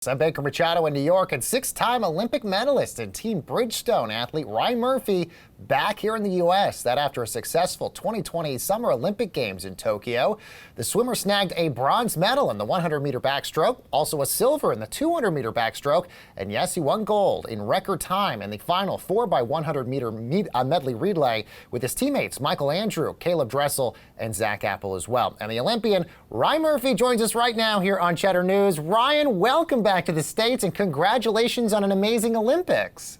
I'm Baker Machado in New York, and six-time Olympic medalist and Team Bridgestone athlete Ryan Murphy back here in the U.S. That after a successful 2020 Summer Olympic Games in Tokyo. The swimmer snagged a bronze medal in the 100-meter backstroke, also a silver in the 200-meter backstroke, and yes, he won gold in record time in the final 4x100-meter medley relay with his teammates Michael Andrew, Caleb Dressel, and Zach Apple as well. And the Olympian Ryan Murphy joins us right now here on Cheddar News. Ryan, welcome back to the States, and congratulations on an amazing Olympics.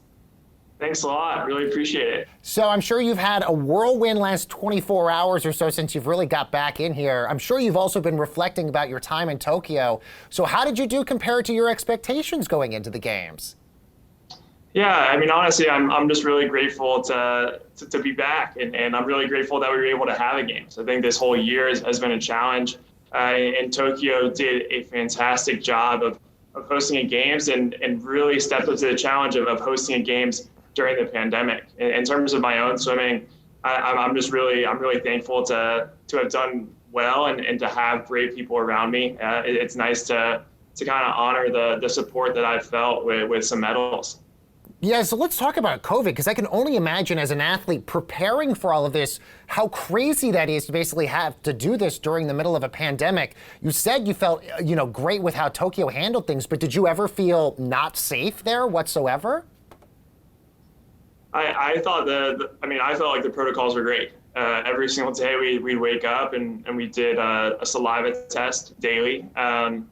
Thanks a lot. Really appreciate it. So I'm sure you've had a whirlwind last 24 hours or so since you've really got back in here. I'm sure you've also been reflecting about your time in Tokyo. So how did you do compared to your expectations going into the games? Yeah, I mean, honestly, I'm just really grateful to be back, and I'm really grateful that we were able to have a games. I think this whole year has been a challenge, and Tokyo did a fantastic job of hosting a games and really stepped up to the challenge of hosting a games during the pandemic. In terms of my own swimming, I'm really thankful to have done well and to have great people around me. It's nice to kind of honor the support that I've felt with some medals. Yeah, so let's talk about COVID, because I can only imagine as an athlete preparing for all of this, how crazy that is to basically have to do this during the middle of a pandemic. You said you felt, great with how Tokyo handled things, but did you ever feel not safe there whatsoever? I thought I felt like the protocols were great. Every single day we'd wake up and we did a saliva test daily. And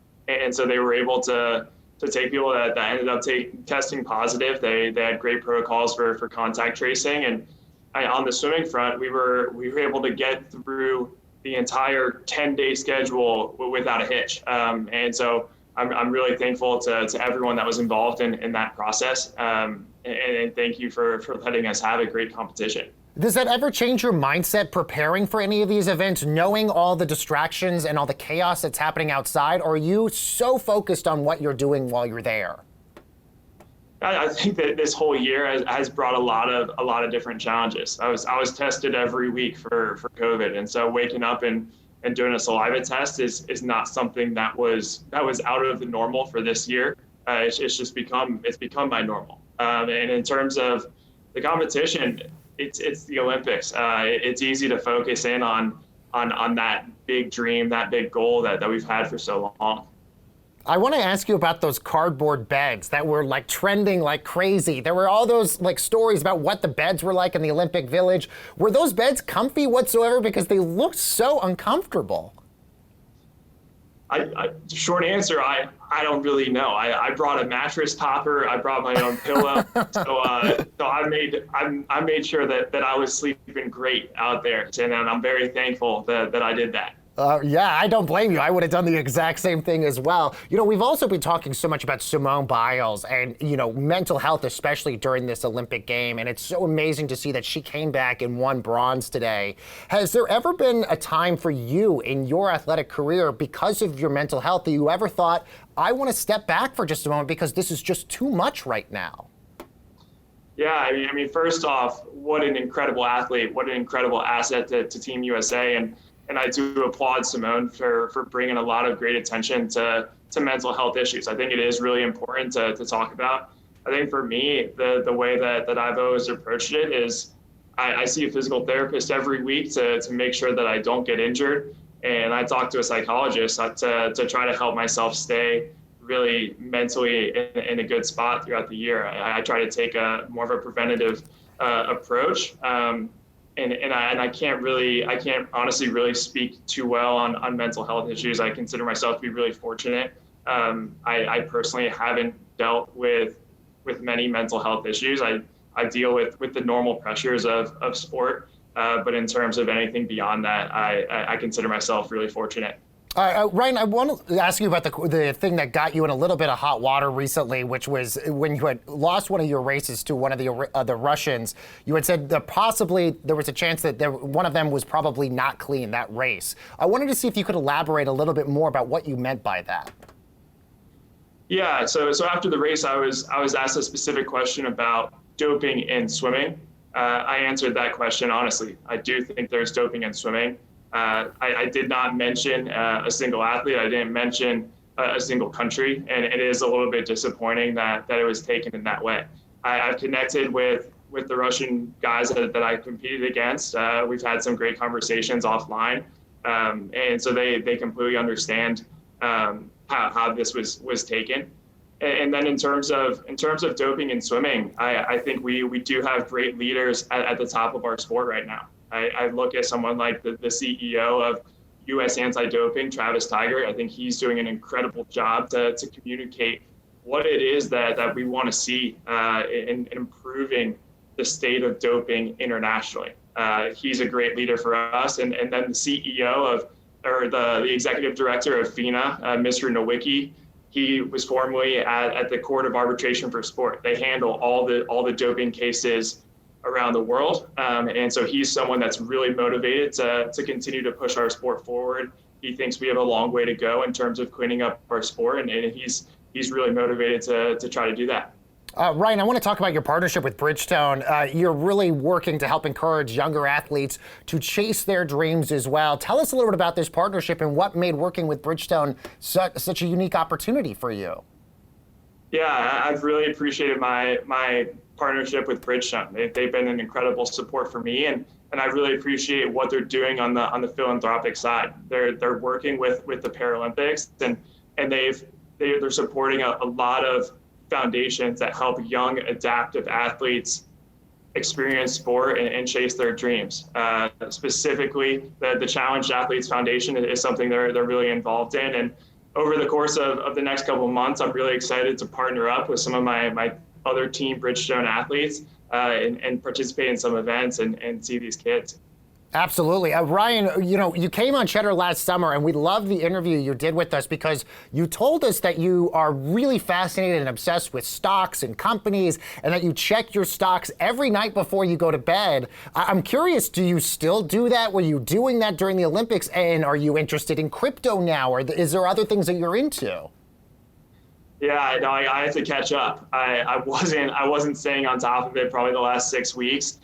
so they were able to take people that ended up testing positive. They had great protocols for contact tracing. And on the swimming front, we were able to get through the entire 10-day schedule without a hitch. And so I'm really thankful to everyone that was involved in that process. And thank you for letting us have a great competition. Does that ever change your mindset preparing for any of these events, knowing all the distractions and all the chaos that's happening outside? Or are you so focused on what you're doing while you're there? I think that this whole year has brought a lot of different challenges. I was tested every week for COVID, and so waking up and doing a saliva test is not something that was out of the normal for this year. It's become my normal. And in terms of the competition, it's the Olympics. It's easy to focus in on that big dream, that big goal that we've had for so long. I want to ask you about those cardboard beds that were trending like crazy. There were all those stories about what the beds were like in the Olympic Village. Were those beds comfy whatsoever? Because they looked so uncomfortable. Short answer, I don't really know. I brought a mattress topper. I brought my own pillow. So I made sure that I was sleeping great out there, and I'm very thankful that I did that. Yeah, I don't blame you. I would have done the exact same thing as well. We've also been talking so much about Simone Biles and, mental health, especially during this Olympic game. And it's so amazing to see that she came back and won bronze today. Has there ever been a time for you in your athletic career, because of your mental health, that you ever thought, I want to step back for just a moment because this is just too much right now? Yeah, I mean, first off, what an incredible athlete, what an incredible asset to Team USA. And I do applaud Simone for bringing a lot of great attention to mental health issues. I think it is really important to talk about. I think for me, the way that I've always approached it is I see a physical therapist every week to make sure that I don't get injured. And I talk to a psychologist to try to help myself stay really mentally in a good spot throughout the year. I try to take more of a preventative approach. And I can't honestly really speak too well on mental health issues. I consider myself to be really fortunate. I personally haven't dealt with many mental health issues. I deal with the normal pressures of sport, but in terms of anything beyond that, I consider myself really fortunate. Ryan, I want to ask you about the thing that got you in a little bit of hot water recently, which was when you had lost one of your races to one of the Russians. You had said that possibly there was a chance that one of them was probably not clean, that race. I wanted to see if you could elaborate a little bit more about what you meant by that. Yeah, so after the race, I was asked a specific question about doping in swimming. I answered that question honestly. I do think there's doping in swimming. I did not mention a single athlete. I didn't mention a single country, and it is a little bit disappointing that it was taken in that way. I've connected with the Russian guys that I competed against. We've had some great conversations offline, and so they completely understand how this was taken. And then in terms of doping and swimming, I think we do have great leaders at the top of our sport right now. I look at someone like the CEO of U.S. Anti-Doping, Travis Tiger. I think he's doing an incredible job to communicate what it is that we want to see in improving the state of doping internationally. He's a great leader for us. And then the CEO the executive director of FINA, Mr. Nowicki, he was formerly at the Court of Arbitration for Sport. They handle all the doping cases around the world. And so he's someone that's really motivated to continue to push our sport forward. He thinks we have a long way to go in terms of cleaning up our sport, and he's really motivated to try to do that. Ryan, I want to talk about your partnership with Bridgestone. You're really working to help encourage younger athletes to chase their dreams as well. Tell us a little bit about this partnership and what made working with Bridgestone such a unique opportunity for you. Yeah, I've really appreciated my partnership with Bridgestone. They've been an incredible support for me, and I really appreciate what they're doing on the philanthropic side. They're working with the Paralympics, and they're supporting a lot of foundations that help young adaptive athletes experience sport and chase their dreams. Specifically, the Challenged Athletes Foundation is something they're really involved in. And over the course of the next couple of months, I'm really excited to partner up with some of my other team Bridgestone athletes and participate in some events and see these kids. Absolutely. Ryan, you came on Cheddar last summer, and we loved the interview you did with us because you told us that you are really fascinated and obsessed with stocks and companies, and that you check your stocks every night before you go to bed. I'm curious, do you still do that? Were you doing that during the Olympics? And are you interested in crypto now, or is there other things that you're into? Yeah, no, I have to catch up. I wasn't staying on top of it probably the last 6 weeks.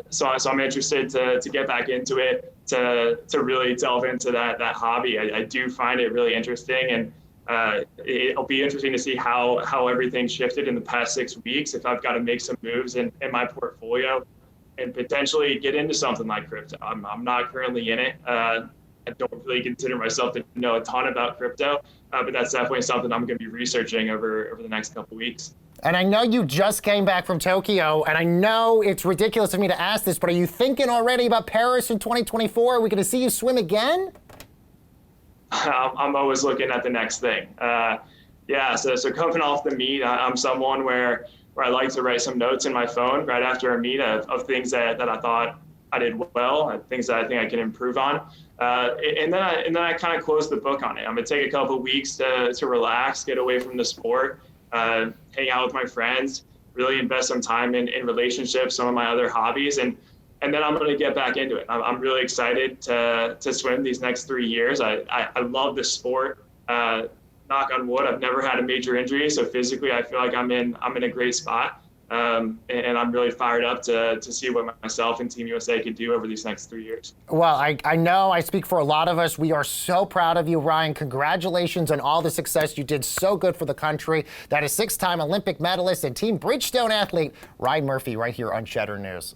So I'm interested to get back into it, to really delve into that hobby. I do find it really interesting, and it'll be interesting to see how everything shifted in the past 6 weeks, if I've got to make some moves in my portfolio and potentially get into something like crypto. I'm not currently in it. I don't really consider myself to know a ton about crypto, but that's definitely something I'm going to be researching over the next couple of weeks. And I know you just came back from Tokyo, and I know it's ridiculous of me to ask this, but are you thinking already about Paris in 2024? Are we going to see you swim again? I'm always looking at the next thing. So coming off the meet, I'm someone where I like to write some notes in my phone right after a meet of things that I thought I did well, things that I think I can improve on. And then I kind of close the book on it. I'm going to take a couple of weeks to relax, get away from the sport, hang out with my friends, really invest some time in relationships, some of my other hobbies, and then I'm going to get back into it. I'm really excited to swim these next 3 years. I love the sport. Knock on wood, I've never had a major injury, so physically I feel like I'm in a great spot. And I'm really fired up to see what myself and Team USA could do over these next 3 years. Well, I know I speak for a lot of us. We are so proud of you, Ryan. Congratulations on all the success. You did so good for the country. That is 6-time Olympic medalist and Team Bridgestone athlete Ryan Murphy right here on Cheddar News.